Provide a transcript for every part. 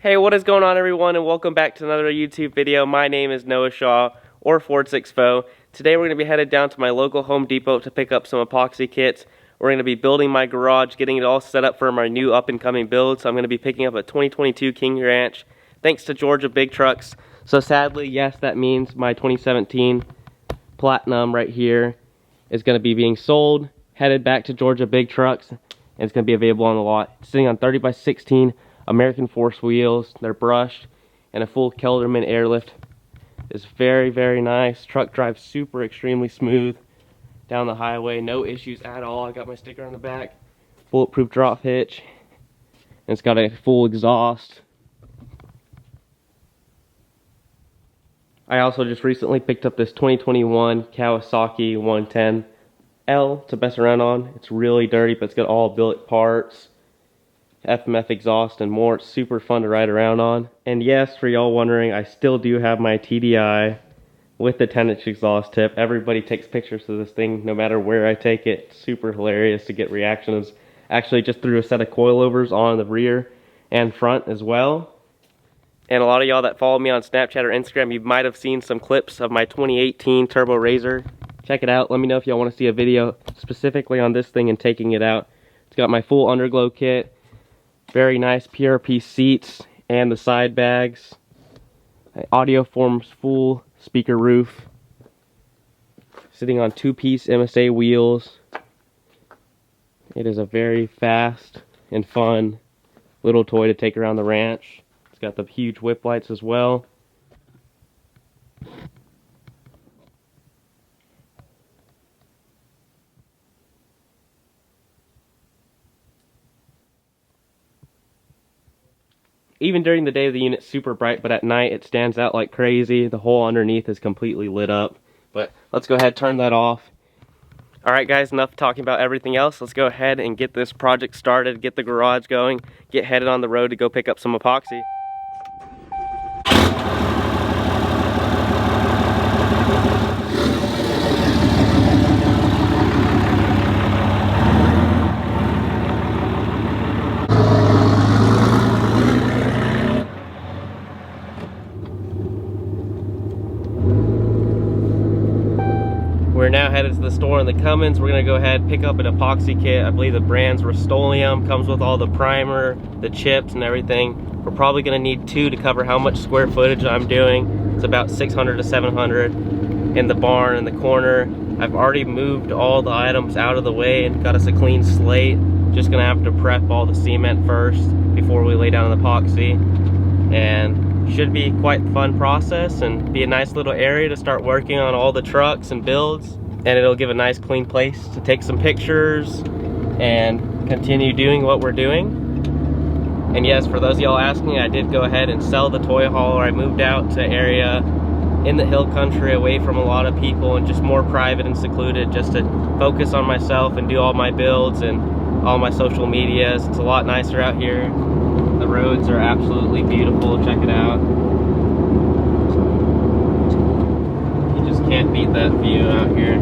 Hey, what is going on, everyone, and welcome back to another YouTube video. My name is Noah Shaw, or Ford6Fo. Today we're going to be headed down to my local Home Depot to pick up some epoxy kits. We're going to be building my garage, getting it all set up for my new up-and-coming build. So I'm going to be picking up a 2022 King Ranch, thanks to Georgia Big Trucks. So sadly, yes, that means my 2017 Platinum right here is going to be being sold, headed back to Georgia Big Trucks, and it's going to be available on the lot. It's sitting on 30x16 American Force wheels. They're brushed, and a full Kelderman airlift. Is very, very nice. Truck drives super extremely smooth down the highway. No issues at all. I got my sticker on the back. Bulletproof drop hitch. And it's got a full exhaust. I also just recently picked up this 2021 Kawasaki 110L to mess around on. It's really dirty, but it's got all billet parts, FMF exhaust, and more. It's super fun to ride around on. And yes, for y'all wondering, I still do have my TDI with the 10-inch exhaust tip. Everybody takes pictures of this thing no matter where I take it. It's super hilarious to get reactions. Actually just threw a set of coilovers on the rear and front as well. And a lot of y'all that follow me on Snapchat or Instagram, you might have seen some clips of my 2018 Turbo Razor. Check it out. Let me know if y'all want to see a video specifically on this thing and taking it out. It's got my full underglow kit. Very nice PRP seats and the side bags. Audio forms full speaker roof. Sitting on 2-piece MSA wheels. It is a very fast and fun little toy to take around the ranch. It's got the huge whip lights as well. Even during the day, the unit's super bright, but at night it stands out like crazy. The whole underneath is completely lit up. But let's go ahead and turn that off. Alright guys, enough talking about everything else. Let's go ahead and get this project started, get the garage going, get headed on the road to go pick up some epoxy. We're now headed to the store in the Cummins. We're gonna go ahead and pick up an epoxy kit. I believe the brand's Rust-Oleum. Comes with all the primer, the chips, and everything. We're probably gonna need 2 to cover how much square footage I'm doing. It's about 600 to 700 in the barn in the corner. I've already moved all the items out of the way and got us a clean slate. Just gonna have to prep all the cement first before we lay down the epoxy. And should be quite a fun process and be a nice little area to start working on all the trucks and builds. And it'll give a nice clean place to take some pictures and continue doing what we're doing. And yes, for those of y'all asking, I did go ahead and sell the toy hauler. I moved out to an area in the hill country away from a lot of people and just more private and secluded, just to focus on myself and do all my builds and all my social medias. It's a lot nicer out here. The roads are absolutely beautiful. Check it out. You just can't beat that view out here.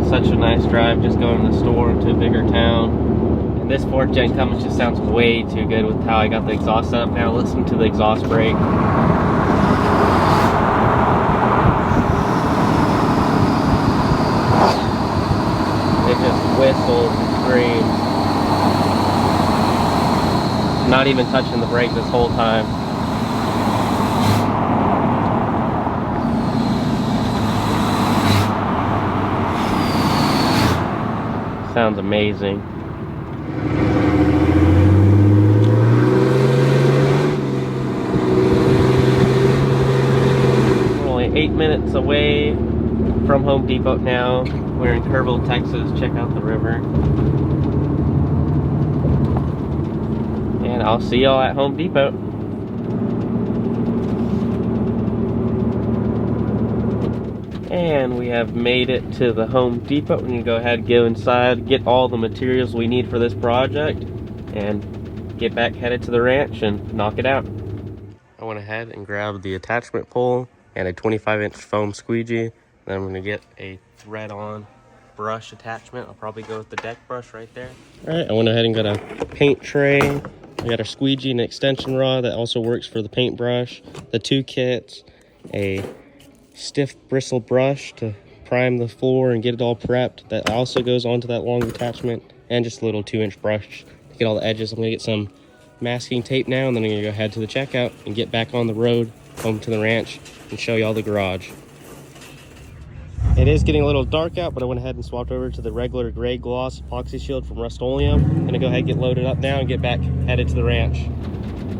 Such a nice drive just going to the store to a bigger town. And this 4th gen Cummins just sounds way too good with how I got the exhaust set up. Now listen to the exhaust brake. It just whistles and screams. Not even touching the brake this whole time. Sounds amazing. We're only 8 minutes away from Home Depot now. We're in Kerrville, Texas. Check out the river. And I'll see y'all at Home Depot. And we have made it to the Home Depot. We're gonna go ahead and go inside, get all the materials we need for this project, and get back headed to the ranch and knock it out. I went ahead and grabbed the attachment pole and a 25-inch foam squeegee. Then I'm gonna get a thread-on brush attachment. I'll probably go with the deck brush right there. All right, I went ahead and got a paint tray We got our squeegee and extension rod that also works for the paintbrush, the 2 kits, a stiff bristle brush to prime the floor and get it all prepped. That also goes onto that long attachment, and just a little 2-inch brush to get all the edges. I'm gonna get some masking tape now, and then I'm gonna go head to the checkout and get back on the road home to the ranch and show y'all the garage. It is getting a little dark out, but I went ahead and swapped over to the regular gray gloss epoxy shield from Rust-Oleum. I'm gonna go ahead and get loaded up now and get back headed to the ranch.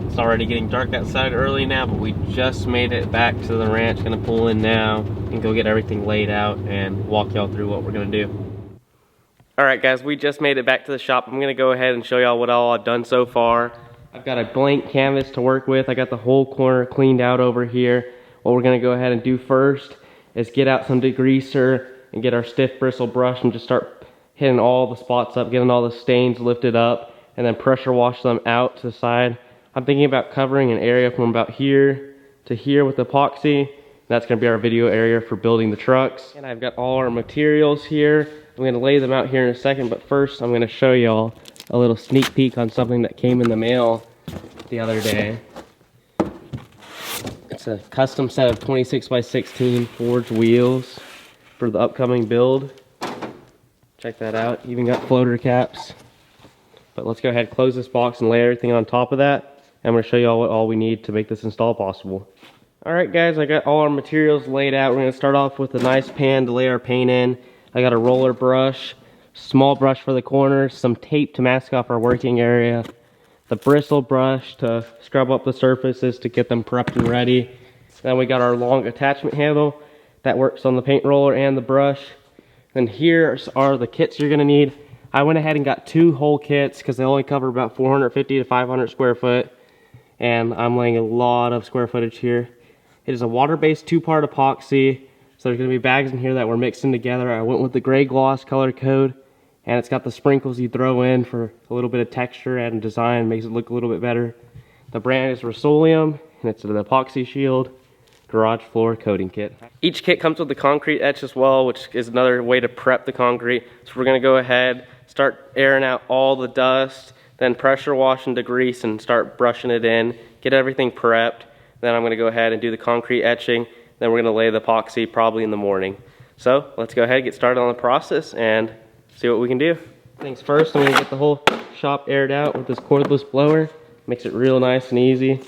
It's already getting dark outside early now, but we just made it back to the ranch. Gonna pull in now and go get everything laid out and walk y'all through what we're gonna do. All right, guys, we just made it back to the shop. I'm gonna go ahead and show y'all what all I've done so far. I've got a blank canvas to work with. I got the whole corner cleaned out over here. What we're gonna go ahead and do first is get out some degreaser and get our stiff bristle brush and just start hitting all the spots up, getting all the stains lifted up, and then pressure wash them out to the side. I'm thinking about covering an area from about here to here with epoxy. That's gonna be our video area for building the trucks. And I've got all our materials here. I'm gonna lay them out here in a second, but first I'm gonna show y'all a little sneak peek on something that came in the mail the other day. It's a custom set of 26x16 forged wheels for the upcoming build. Check that out. Even got floater caps. But let's go ahead and close this box and lay everything on top of that. I'm going to show you all what all we need to make this install possible. Alright guys, I got all our materials laid out. We're going to start off with a nice pan to lay our paint in. I got a roller brush, small brush for the corners, some tape to mask off our working area, the bristle brush to scrub up the surfaces to get them prepped and ready. Then we got our long attachment handle that works on the paint roller and the brush. And here are the kits you're gonna need. I went ahead and got 2 whole kits because they only cover about 450 to 500 square foot. And I'm laying a lot of square footage here. It is a water-based 2-part epoxy. So there's gonna be bags in here that we're mixing together. I went with the gray gloss color code. And it's got the sprinkles you throw in for a little bit of texture and design, makes it look a little bit better. The brand is Rust-Oleum, and it's an epoxy shield garage floor coating kit. Each kit comes with the concrete etch as well, which is another way to prep the concrete. So we're gonna go ahead, start airing out all the dust, then pressure wash and degrease and start brushing it in, get everything prepped. Then I'm gonna go ahead and do the concrete etching. Then we're gonna lay the epoxy probably in the morning. So let's go ahead and get started on the process and see what we can do. Things first, I'm gonna get the whole shop aired out with this cordless blower. Makes it real nice and easy.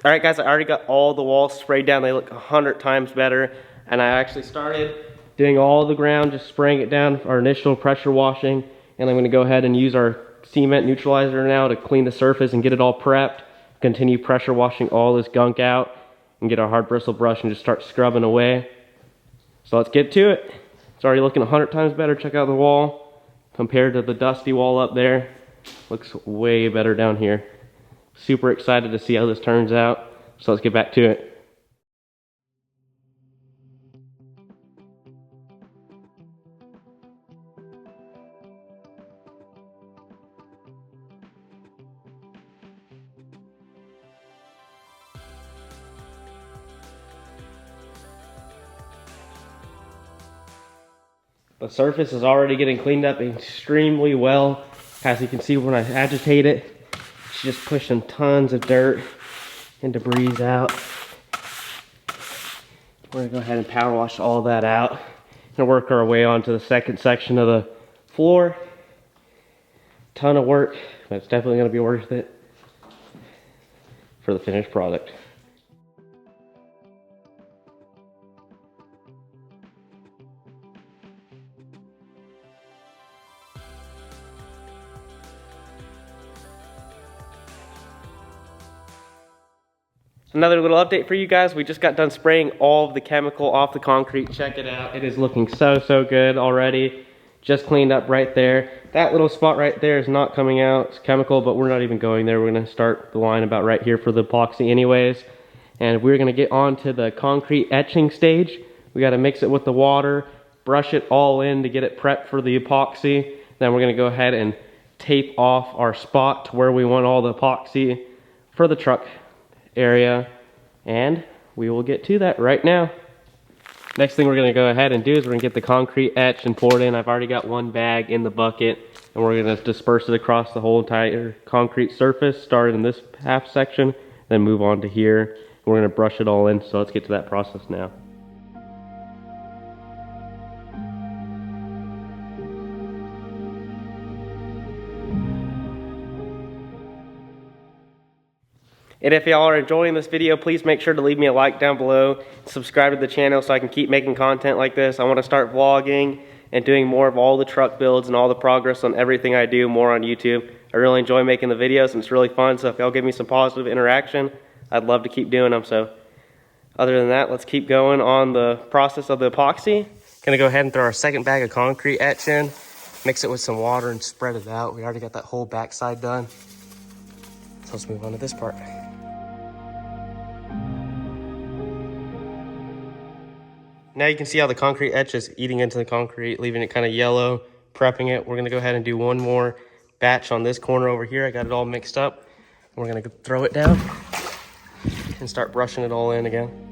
All right guys, I already got all the walls sprayed down. They look 100 times better. And I actually started doing all the ground, just spraying it down, our initial pressure washing. And I'm gonna go ahead and use our cement neutralizer now to clean the surface and get it all prepped. Continue pressure washing all this gunk out and get our hard bristle brush and just start scrubbing away. So let's get to it. It's already looking 100 times better. Check out the wall compared to the dusty wall up there. Looks way better down here. Super excited to see how this turns out. So let's get back to it. The surface is already getting cleaned up extremely well. As you can see when I agitate it, it's just pushing tons of dirt and debris out. We're gonna go ahead and power wash all that out and work our way on to the second section of the floor. Ton of work, but it's definitely gonna be worth it for the finished product. Another little update for you guys. We just got done spraying all of the chemical off the concrete. Check it out. It is looking so good already. just cleaned up right there. That little spot right there is not coming out. It's chemical, but we're not even going there. We're gonna start the line about right here for the epoxy anyways. And we're gonna get on to the concrete etching stage. We gotta mix it with the water, brush it all in to get it prepped for the epoxy. Then we're gonna go ahead and tape off our spot to where we want all the epoxy for the truck area. And we will get to that right now. Next thing we're gonna go ahead and do is we're gonna get the concrete etched and poured in. I've already got one bag in the bucket, and we're gonna disperse it across the whole entire concrete surface, start in this half section, then move on to here. We're gonna brush it all in, so let's get to that process now. And if y'all are enjoying this video, please make sure to leave me a like down below. Subscribe to the channel so I can keep making content like this. I want to start vlogging and doing more of all the truck builds and all the progress on everything I do more on YouTube. I really enjoy making the videos and it's really fun. So if y'all give me some positive interaction, I'd love to keep doing them. So other than that, let's keep going on the process of the epoxy. Gonna go ahead and throw our second bag of concrete etch in, mix it with some water and spread it out. We already got that whole backside done. So let's move on to this part. Now you can see how the concrete etch is eating into the concrete, leaving it kind of yellow, prepping it. We're gonna go ahead and do one more batch on this corner over here. I got it all mixed up. We're gonna throw it down and start brushing it all in again.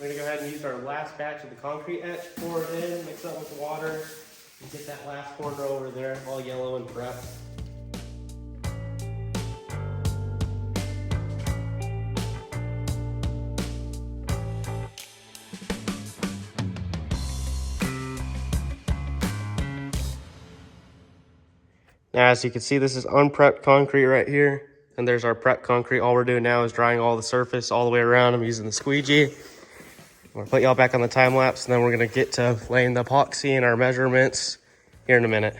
We're gonna go ahead and use our last batch of the concrete etch, pour it in, mix it with the water, and get that last corner over there all yellow and prepped. Now, as you can see, this is unprepped concrete right here, and there's our prepped concrete. All we're doing now is drying all the surface all the way around. I'm using the squeegee. I'm gonna put y'all back on the time lapse, and then we're gonna get to laying the epoxy and our measurements here in a minute.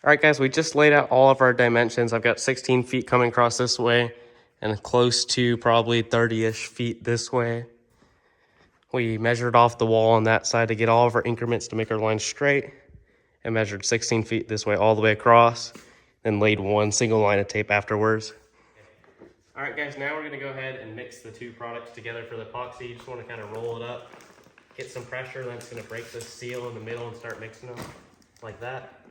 All right, guys, we just laid out all of our dimensions. I've got 16 feet coming across this way and close to probably 30-ish feet this way. We measured off the wall on that side to get all of our increments to make our line straight, and measured 16 feet this way all the way across, and laid one single line of tape afterwards. All right, guys, now we're gonna go ahead and mix the two products together for the epoxy. You just wanna kind of roll it up, get some pressure, then it's gonna break this seal in the middle and start mixing them like that.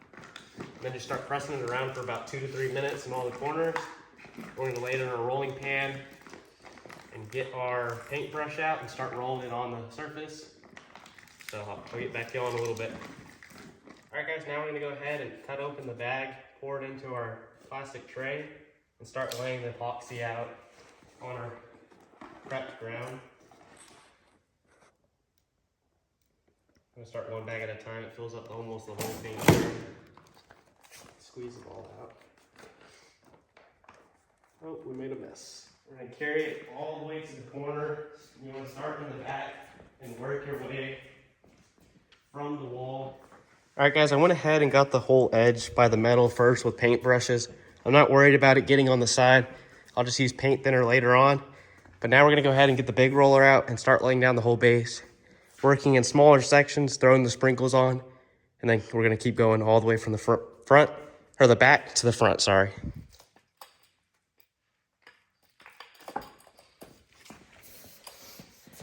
And then just start pressing it around for about 2 to 3 minutes in all the corners. We're gonna lay it in a rolling pan and get our paintbrush out and start rolling it on the surface. So I'll get back to you in a little bit. All right, guys, now we're gonna go ahead and cut open the bag, pour it into our plastic tray, and start laying the epoxy out on our prepped ground. I'm gonna start one bag at a time. It fills up almost the whole thing here. Squeeze it all out. Oh, we made a mess. We're gonna carry it all the way to the corner. You wanna start in the back and work your way from the wall. All right, guys, I went ahead and got the whole edge by the metal first with paint brushes. I'm not worried about it getting on the side. I'll just use paint thinner later on. But now we're gonna go ahead and get the big roller out and start laying down the whole base. Working in smaller sections, throwing the sprinkles on, and then we're gonna keep going all the way from the front, or the back to the front, sorry.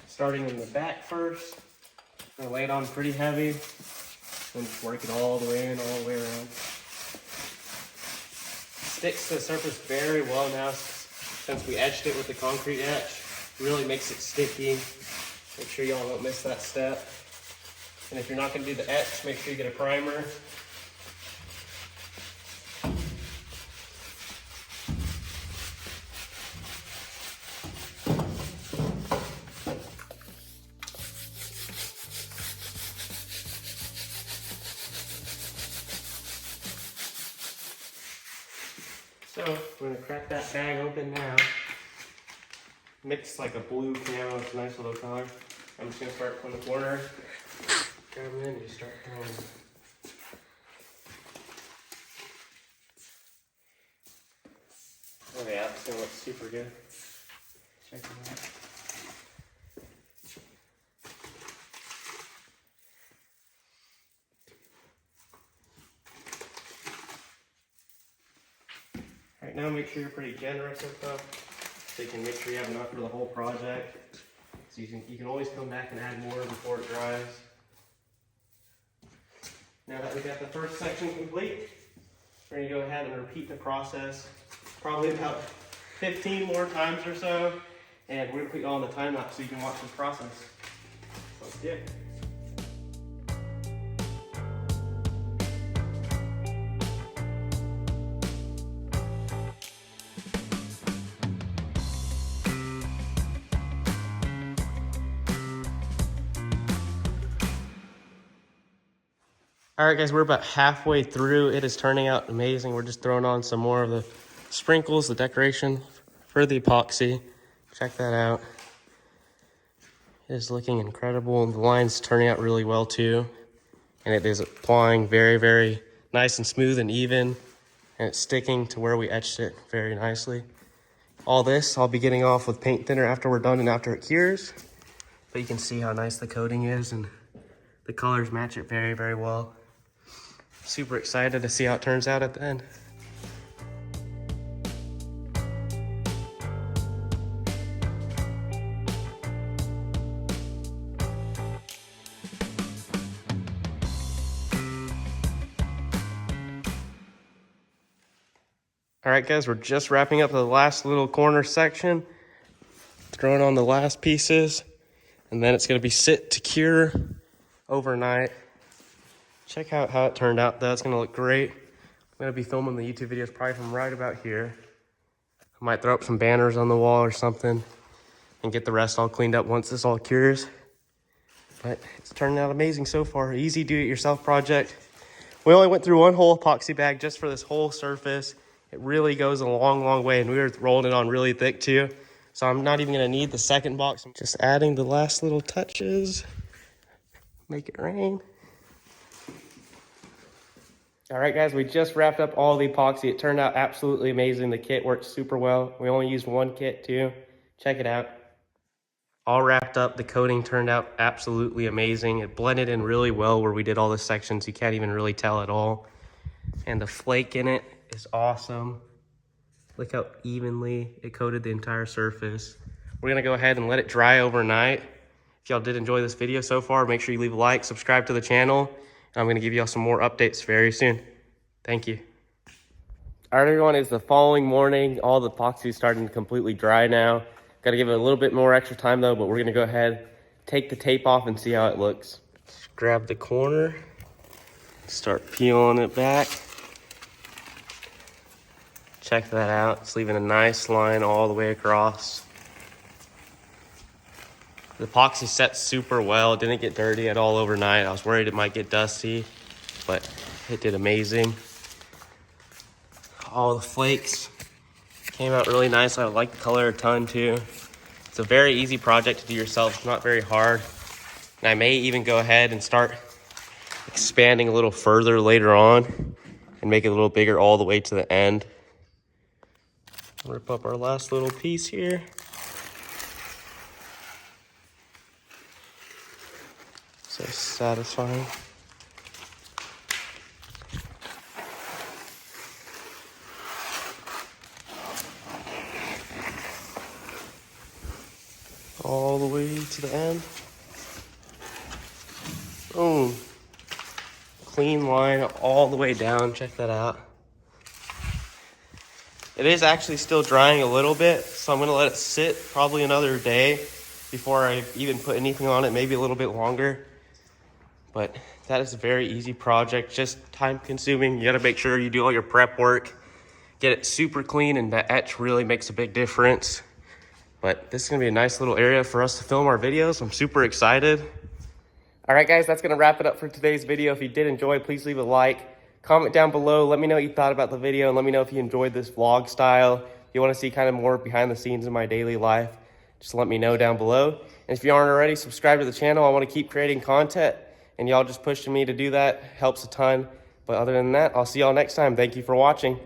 Starting in the back first, I'm gonna lay it on pretty heavy, and just work it all the way in, all the way around. Sticks to the surface very well now since we etched it with the concrete etch. Really makes it sticky. Make sure y'all don't miss that step. And if you're not gonna do the etch, make sure you get a primer. So we're gonna crack that bag open now. Mix like a blue camo, it's a nice little color. I'm just gonna start from the corner, grab them in and just start throwing them. Oh yeah, it's gonna look super good. Check it out. Right now, make sure you're pretty generous with them, so you can make sure you have enough for the whole project. So you can always come back and add more before it dries. Now that we got the first section complete, we're going to go ahead and repeat the process probably about 15 more times or so, and we're going to put you all on the time lapse so you can watch this process. Let's do it. All right, guys, we're about halfway through. It is turning out amazing. We're just throwing on some more of the sprinkles, the decoration for the epoxy. Check that out. It is looking incredible. The line's turning out really well too. And it is applying very, very nice and smooth and even. And it's sticking to where we etched it very nicely. All this I'll be getting off with paint thinner after we're done and after it cures. But you can see how nice the coating is and the colors match it very, very well. Super excited to see how it turns out at the end. All right, guys, we're just wrapping up the last little corner section. Throwing on the last pieces, and then it's gonna be sit to cure overnight. Check out how it turned out though. It's gonna look great. I'm gonna be filming the YouTube videos probably from right about here. I might throw up some banners on the wall or something and get the rest all cleaned up once this all cures. But it's turning out amazing so far. Easy do-it-yourself project. We only went through one whole epoxy bag just for this whole surface. It really goes a long, long way, and we were rolling it on really thick too. So I'm not even gonna need the second box. I'm just adding the last little touches. Make it rain. All right, guys, we just wrapped up all the epoxy. It turned out absolutely amazing. The kit worked super well. We only used one kit too. Check it out. All wrapped up. The coating turned out absolutely amazing. It blended in really well where we did all the sections. You can't even really tell at all. And the flake in it is awesome. Look how evenly it coated the entire surface. We're gonna go ahead and let it dry overnight. If y'all did enjoy this video so far, make sure you leave a like, subscribe to the channel. I'm gonna give y'all some more updates very soon. Thank you. All right, everyone, it's the following morning. All the epoxy is starting to completely dry now. Gotta give it a little bit more extra time though, but we're gonna go ahead, take the tape off and see how it looks. Just grab the corner, start peeling it back. Check that out. It's leaving a nice line all the way across. The epoxy set super well. It didn't get dirty at all overnight. I was worried it might get dusty, but it did amazing. All the flakes came out really nice. I like the color a ton too. It's a very easy project to do yourself. It's not very hard. And I may even go ahead and start expanding a little further later on and make it a little bigger all the way to the end. Rip up our last little piece here. So satisfying. All the way to the end. Boom. Clean line all the way down. Check that out. It is actually still drying a little bit, so I'm gonna let it sit probably another day before I even put anything on it, maybe a little bit longer. But that is a very easy project, just time consuming. You gotta make sure you do all your prep work, get it super clean, and the etch really makes a big difference. But this is gonna be a nice little area for us to film our videos. I'm super excited. All right, guys, that's gonna wrap it up for today's video. If you did enjoy, please leave a like. Comment down below, let me know what you thought about the video, and let me know if you enjoyed this vlog style. If you want to see kind of more behind the scenes in my daily life, just let me know down below. And if you aren't already, subscribe to the channel. I want to keep creating content, and y'all just pushing me to do that helps a ton. But other than that, I'll see y'all next time. Thank you for watching.